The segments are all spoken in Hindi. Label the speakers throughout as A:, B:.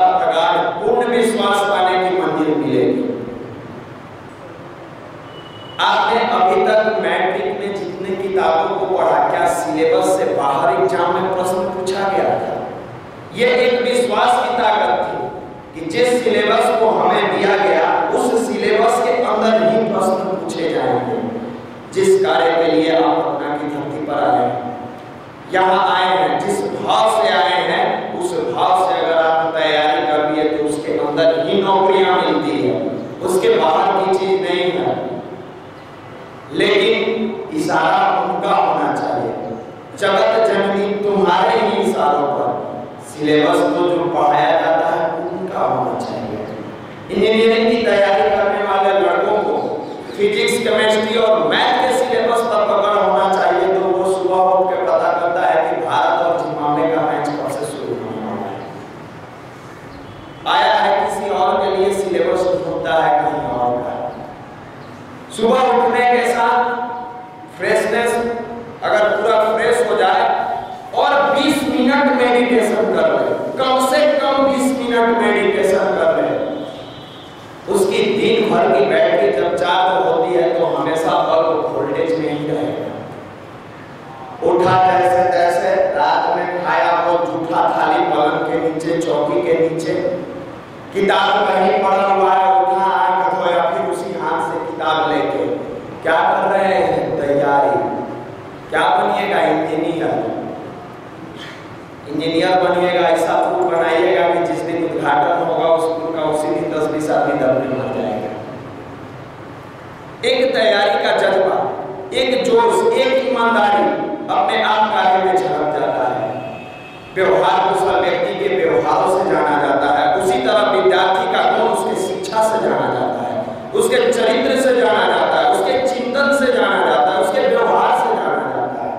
A: प्रगाढ़ पूर्ण विश्वास पाने की मंजिल मिलेगी। आपने अभी तक मैट्रिक में जितने किताबों को पढ़ा, क्या सिलेबस से बाहर एग्जाम में प्रश्न पूछा गया था? यह एक विश्वास की ताकत थी कि जिस सिलेबस को हमें दिया गया उस सिलेबस के अंदर ही प्रश्न पूछे जाएंगे। जिस कार्य के लिए आप पटना की धरती पर आए हैं, यहाँ आए हैं, जिस भाव से आए हैं उस भाव से अगर आप तैयारी कर लिए तो उसके अंदर ही नौकरियां मिलती है, उसके बाहर की चीज नहीं है। लेकिन इशारा उनका होना चाहिए, जगत जननी तुम्हारे ही इशारों पर। सिलेबस तो जो पढ़ाया जाता है उनका होना चाहिए। इंजीनियरिंग की तैयारी करने वाले लड़कों को फिजिक्स, केमिस्ट्री और मैथ के सिलेबस पर पकड़ होना चाहिए, तो वो सुबह उठ के पता करता है कि भारत और जिम्बाब्वे का मैच कब से शुरू होने वाला है। आया है किसी और के लिए सिलेबस होता है कहीं और का। सुबह उठने के साथ फ्रेशनेस अगर पूरा फ्रेश हो जाए और 20 मिनट मेडिटेशन कर ले, कम से कम 20 मिनट मेडिटेशन कर ले, उसकी दिन भर की बैटरी जब चार्ज होती है तो हमेशा बल्ब वोल्टेज में ही रहेगा। उठा जैसे तैसे, रात में खाया वो जूठा थाली पलंग के नीचे, चौकी के नीचे, किताब कहीं पड़ा हुआ है, उठा आंख धोया, फिर उसी हाथ से किताब लेके क्या कर रहे हैं? तैयारी। क्या बनिएगा? इंजीनियर बनिएगा। ऐसा फूल बनाइएगा कि जिस दिन उद्घाटन होगा उस फूल का उसी दिन 10-20 आदमी दबने मर जाएगा। एक तैयारी का जज्बा, एक जोश, एक ईमानदारी अपने आप कार्य में झलक जाता है। व्यवहार कुशल व्यक्ति के व्यवहारों से जाना जाता है, उसी तरह विद्यार्थी का गुण उसके शिक्षा से जाना जाता है, उसके चरित्र से जाना जाता है, उसके चिंतन से जाना जाता है, उसके व्यवहार से जाना जाता है।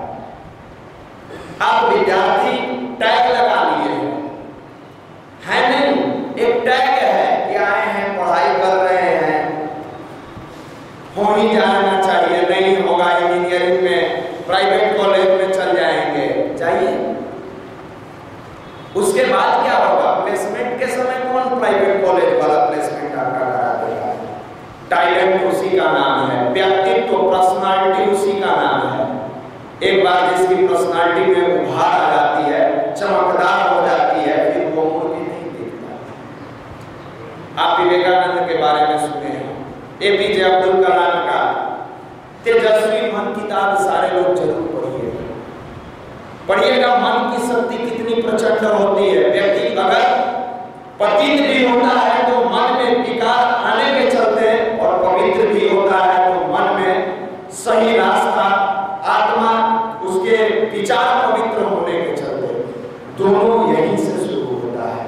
A: आप विद्यार्थी टैग लगा लिए है नहीं, एक टैग है कि आए हैं, पढ़ाई कर रहे हैं, हो ही जाना चाहिए, नहीं होगा इंजीनियरिंग में, प्राइवेट कॉलेज में चल जाएंगे, चाहिए। उसके बाद क्या होगा? प्लेसमेंट के समय कौन प्राइवेट कॉलेज वाला प्लेसमेंट आपका करा देगा? टैलेंट उसी का नाम है, व्यक्तित्व, पर्सनालिटी उसी का नाम है। एक बार जिसकी पर्सनालिटी में उभार आ जाती है, चमकदार हो जाती है, फिर वो मुड़ के नहीं देखता। आप विवेकानंद के बारे में सुने हैं, एपीजे अब्दुल कलाम का तेजस्वी मन किताब सारे लोग जरूर पढ़िएगा। मन की शक्ति कितनी प्रचंड होती है। व्यक्ति अगर पतित भी होता है तो मन में विकार आने के चलते, और पवित्र भी होता है तो मन में सही रास्ता, आत्मा, उसके विचार पवित्र होने के चलते, दोनों यहीं से शुरू होता है।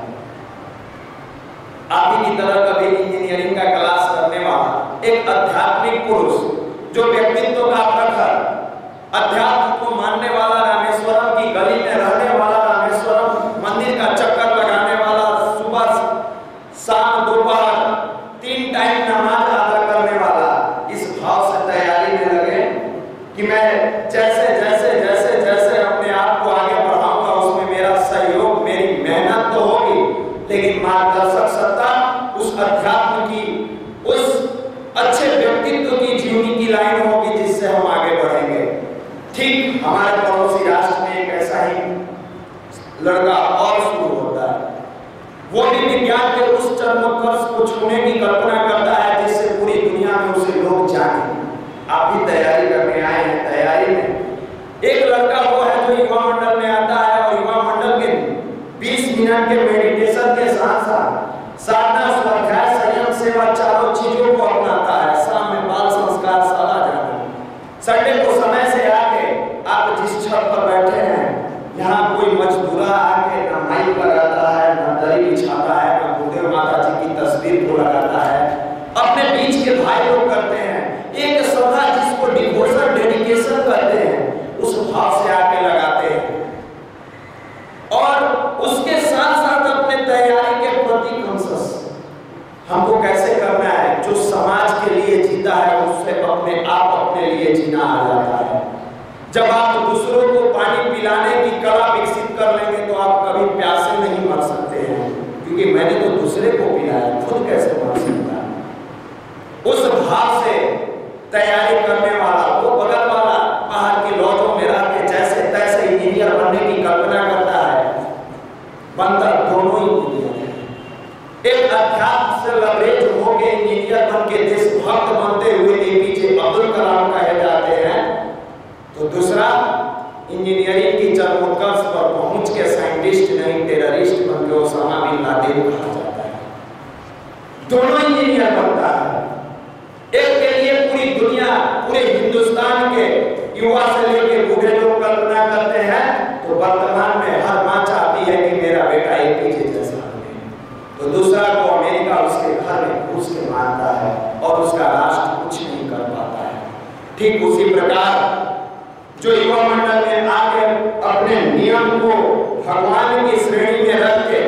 A: आप ही की तरह कभी इंजीनियरिंग का क्लास करने वाला एक आध्यात्मिक पुरुष, जो व्यक्तित्व का प्रखर, अध्यात्म को मानने वाला, रामेश्वरम की गली में रहने वाला, रामेश्वरम मंदिर का चक्कर लगाने वाला, सुबह शाम दोपहर 3 टाइम नमाज अदा करने वाला, इस भाव से तैयारी में लगे कि मैं जैसे जैसे जैसे जैसे अपने आप को आगे बढ़ाऊंगा उसमें मेरा सहयोग, मेरी मेहनत तो होगी, लेकिन मार्गदर्शक सत्ता उस अध्यात्म की, उस अच्छे व्यक्तित्व की जीवनी की लाइन होगी जिससे हम आगे बढ़ेंगे। ठीक हमारे पड़ोसी राष्ट्र में एक ऐसा ही लड़का और शुरू होता है। वो भी विज्ञान के उस चरमोत्कर्ष को छूने की कल्पना करता है जिससे पूरी दुनिया में उसे लोग जाने। आप भी तैयारी करने आए हैं। तैयारी में एक लड़का वो है जो युवा मंडल में आता है और युवा मंडल के 20 मिनट के मेडिटेशन के साथ साथ साधना, स्वाध्याय, संयम, सेवा, चारों चीजों को अपनाता है। शाम में बाल संस्कार शाला जाना, संडे को समय से आके आप जिस छत पर बैठे हैं, यहाँ कोई मजदूरा आके ना माइक लगाता है, ना दरी बिछाता है, ना गुरुदेव माता जी की तस्वीर को लगाता है, अपने बीच के भाई लोग करते हैं। एक सभा जिसको डिवोशन, डेडिकेशन कहते हैं, उस भाव से आके लगाते हैं और उसके साथ साथ अपने तैयारी के प्रति कॉन्शियस, हमको कैसे करना है, जो समाज के लिए जीता है उससे अपने आप अपने लिए जीना आ जाता है। जब आप दूसरों को पानी पिलाने की कला विकसित कर लेंगे तो आप कभी प्यासे नहीं मर सकते हैं, क्योंकि मैंने तो दूसरे को पिलाया, खुद कैसे मर सकता है। उस भाव से तैयारी करने वाला, वो बगल वाला बाहर की लॉजों में रह के जैसे तैसे इंजीनियर बनने की कल्पना करता है, बनता दोनों ही इंजीनियर है। एक अध्यात्म से लबरेज होके इंजीनियर बन के देशभक्त बनते हुए एपीजे अब्दुल कलाम कहे जाते हैं, तो दूसरा इंजीनियरिंग की चरमोत्कर्ष पर पहुंच के साइंटिस्ट नहीं टेररिस्ट बन के ओसामा बिन लादेन कहा जाता है। दोनों इंजीनियर बनता है। एक के लिए पूरी दुनिया, पूरे हिंदुस्तान के युवा से लेकर बूढ़े लोग कल्पना करते हैं, तो वर्तमान में हर मां चाहती है कि मेरा बेटा एपीजे जैसा बने। तो दूसरा को अमेरिका उसके घर में घुस के मारता है और उसका राष्ट्र कुछ नहीं कर पाता है। ठीक उसी प्रकार जो युवा मंडल में आके अपने नियम को भगवान की श्रेणी में रख के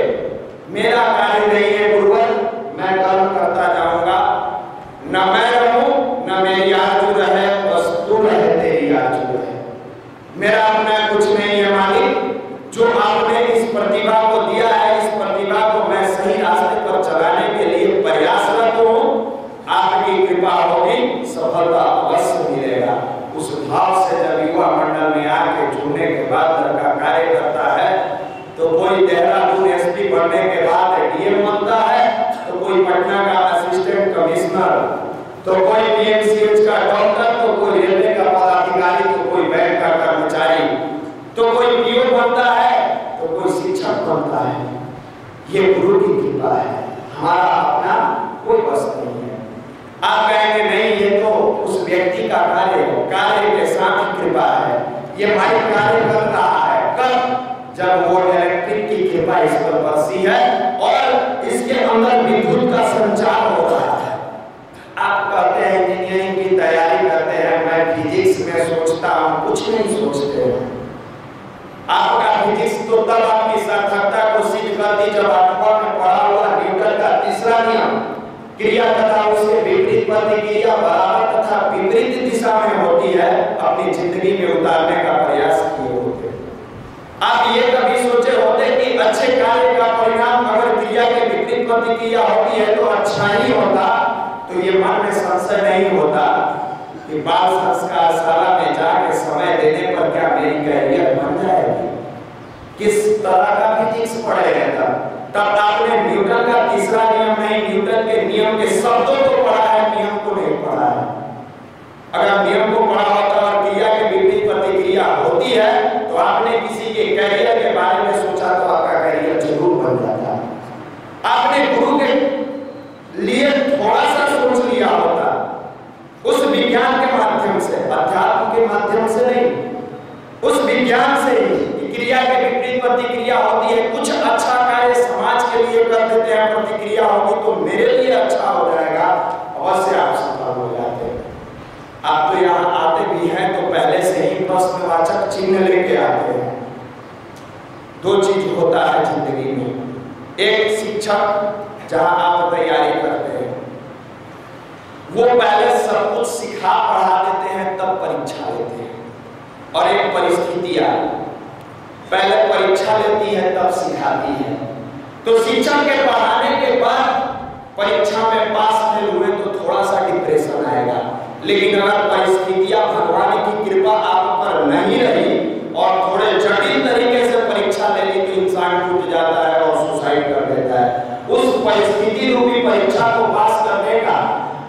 A: मेरा कार्य नहीं है गुरुवर, मैं कर्म करता जाऊंगा, न मैं रहूं न मेरी आरज़ू रहे, बस तू रहे, तेरी आरज़ू रहे, मेरा अपना कुछ नहीं है मालिक। जो आपने इस प्रतिभा को दिया है, इस प्रतिभा को मैं सही रास्ते पर चलाने के लिए प्रयासरत हूं, आपकी कृपा होगी, सफलता अवश्य मिलेगा। उस भाव से जब युवा मंडल में आके जुड़ने के बाद लड़का कार्य करता है, तो कोई देहरादून एसपी बनने के बाद डीएम बनता है, तो कोई पटना का असिस्टेंट कमिश्नर, तो कोई पीएमसीएच का डॉक्टर, तो कोई रेलवे का पदाधिकारी, तो कोई बैंक का कर्मचारी, तो कोई पीओ बनता है, तो कोई शिक्षक बनता है। ये गुरु की कृपा है, हमारा अपना कोई बस नहीं है। आप कहेंगे नहीं, ये तो उस व्यक्ति का कार्य है, कार्य के साथ ही कृपा है, ये भाई कार्य कर रहा है। कब? जब वो इलेक्ट्रिक की कृपा इस पर बरसी है और इसके अंदर विद्युत का संचार हो रहा है। आप कहते हैं इंजीनियरिंग की तैयारी करते हैं, मैं फिजिक्स में सोचता हूँ, कुछ नहीं सोचते हैं। आपका फिजिक्स तो तब आपकी सार्थकता को सिद्ध कर दी जब आठवां में पढ़ा हुआ न्यूटन का तीसरा नियम, क्रिया तथा उसके विपरीत प्रतिक्रिया बराबर तथा विपरीत दिशा में होती है, अपनी जिंदगी में उतारने का प्रयास किए होते। आप ये कभी सोचे होते कि अच्छे कार्य का परिणाम अगर क्रिया के विपरीत प्रतिक्रिया होती है तो अच्छा ही होता? तो ये मन में संशय नहीं होता कि बाल संस्कार शाला में जाके समय देने पर क्या मेरी कैरियर बन जाएगी? किस तरह का फिजिक्स पढ़ेगा? तब आपने न्यूटन का तीसरा नियम नहीं, न्यूटन के नियम के शब्दों को पढ़ा है, नियम को नहीं पढ़ा है। अगर नियम को पढ़ा होता और क्रिया के विपरीत प्रतिक्रिया होती है तो आपने किसी के कैरियर के बारे में सोचा तो आपका कैरियर जरूर बन जाता। आपने गुरु के लिए थोड़ा सा सोच लिया होता, उस विज्ञान के माध्यम से, अध्यात्म के माध्यम से नहीं, उस विज्ञान से ही क्रिया के विपरीत प्रतिक्रिया होती है। कुछ अच्छा कार्य समाज के लिए कर देते हैं, प्रतिक्रिया होगी तो मेरे लिए अच्छा हो जाएगा, अवश्य आप सफल हो जाते हैं। आप तो यहाँ आते भी हैं तो पहले से ही प्रश्नवाचक चिन्ह लेके आते हैं। दो चीज होता है जिंदगी में, एक शिक्षक जहां आप तैयारी करते हैं वो पहले सब कुछ सिखा पढ़ा देते हैं तब परीक्षा लेते हैं, और एक परिस्थितियां पहले परीक्षा लेती है तब सिखाती है। तो शिक्षक के पढ़ाने के बाद परीक्षा में पास नहीं हुए तो थोड़ा सा डिप्रेशन आएगा, लेकिन अगर परिस्थितियां भगवान की कृपा आप पर नहीं रही और थोड़े जटिल तरीके से परीक्षा ले ली तो इंसान टूट जाता है और सुसाइड कर देता है। उस परिस्थिति रूपी परीक्षा को पास करने का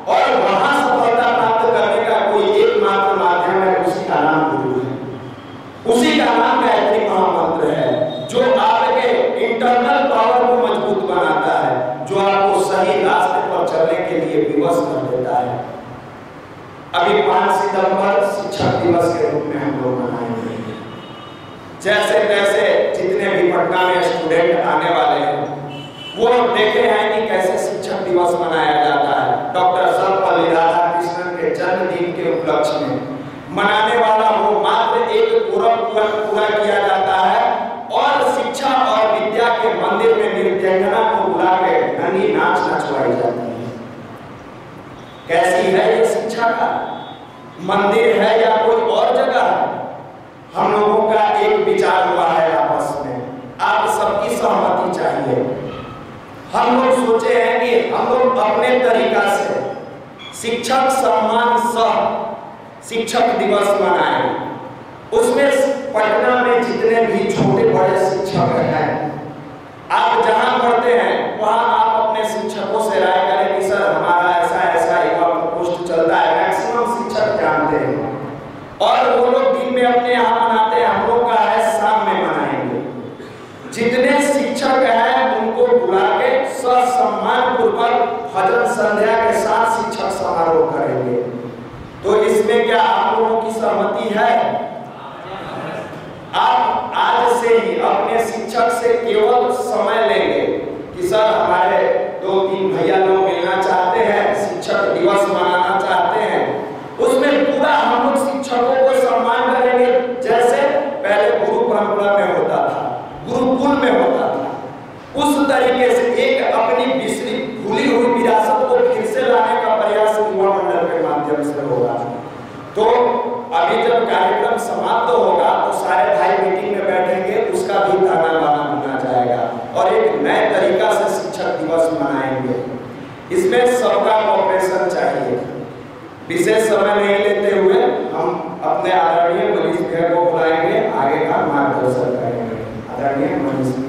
A: और वहां सफलता प्राप्त करने का कोई एकमात्र माध्यम है, उसी का नाम गुरु है, उसी का नाम गायत्री महामंत्र है, जो आपके इंटरनल पावर को मजबूत बनाता है, जो आपको सही रास्ते पर चलने के लिए विवश कर देता है। अभी 5 सितंबर शिक्षक दिवस के रूप में हम लोग मनाएंगे। जैसे तैसे जितने भी पटना में स्टूडेंट आने वाले हैं वो देखे हैं कि कैसे शिक्षक दिवस मनाया जाता है। डॉक्टर सर्वपल्ली राधाकृष्णन के जन्मदिन के उपलक्ष्य में मनाने वाला वो मात्र एक पूरा किया जाता है और शिक्षा और विद्या के मंदिर में निर्जंगना को बुला के नंगी नाच नचवाई जाती है। कैसी है ये शिक्षा का मंदिर है या कोई और जगह है? हम लोगों का एक विचार हुआ है आपस में, आप सबकी सहमति चाहिए। हम लोग सोचे हैं कि हम लोग अपने तरीका से शिक्षक सम्मान सह शिक्षक दिवस मनाएं। उसमें पटना में जितने भी छोटे बड़े शिक्षक हैं, आप जहां पढ़ते हैं वहां आप अपने शिक्षकों से राय करें कि सर हमारा ऐसा ऐसा युवा पोस्ट चलता है। मैक्सिमम शिक्षक जानते हैं और वो लोग दिन में अपने यहाँ मनाते हैं, हम लोग का है शाम में मनाएंगे। जितने शिक्षक हैं उनको बुला के सम्मान पूर्वक भजन संध्या के साथ शिक्षक समारोह करेंगे। तो इसमें क्या आप लोगों की सहमति है? आप आज से ही अपने शिक्षक से केवल समय लेंगे कि सर हमारे 2-3 भैया लोग मिलना चाहते हैं, शिक्षक दिवस मनाना चाहते हैं। उसमें पूरा हम लोग शिक्षकों को सम्मान करेंगे जैसे पहले गुरु परंपरा में होता था, गुरुकुल में होता था। उस तरीके से एक अपनी बिसरी भूली हुई विरासत को फिर से लाने का प्रयास युवा मंडल के माध्यम से होगा। तो अभी जब कार्यक्रम समाप्त होगा तो सारे भाई मीटिंग में बैठेंगे, उसका भी ताना बाना बना जाएगा और एक नए तरीका से शिक्षक दिवस मनाएंगे। इसमें सबका कोऑपरेशन चाहिए। विशेष समय नहीं लेते हुए हम अपने आदरणीय मनीष भैया को बुलाएंगे, आगे का मार्गदर्शन करेंगे। आदरणीय मनीष भैया।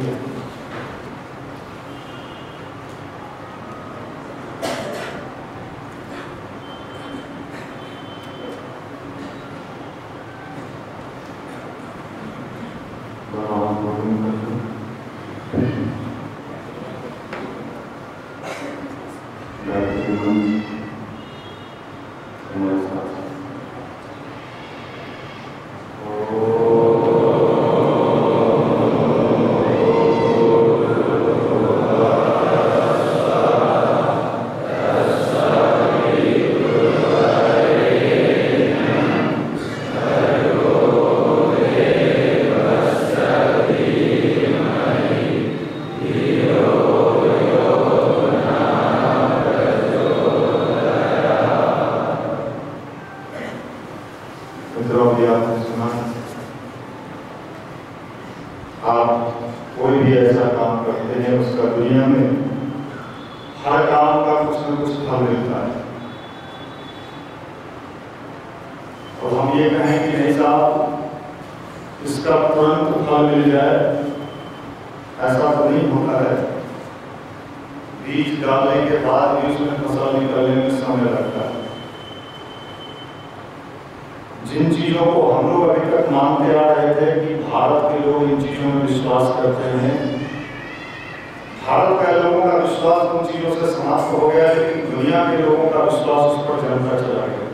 B: आप कोई भी ऐसा काम करते हैं उसका दुनिया में हर काम का कुछ न कुछ फल मिलता है। और हम ये कहें कि नहीं साहब इसका तुरंत फल मिल जाए, ऐसा तो नहीं होता है। बीज डालने के बाद भी उसमें फसल निकलने में समय लगता है। जिन चीजों को हम लोग अभी तक मानते आ रहे थे कि भारत के लोग इन चीजों में विश्वास करते हैं, भारत के लोगों का विश्वास उन चीजों से समाप्त हो गया, लेकिन दुनिया के लोगों का विश्वास उस पर जमता चला गया।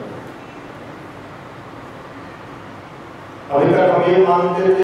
B: अभी तक हम ये मानते थे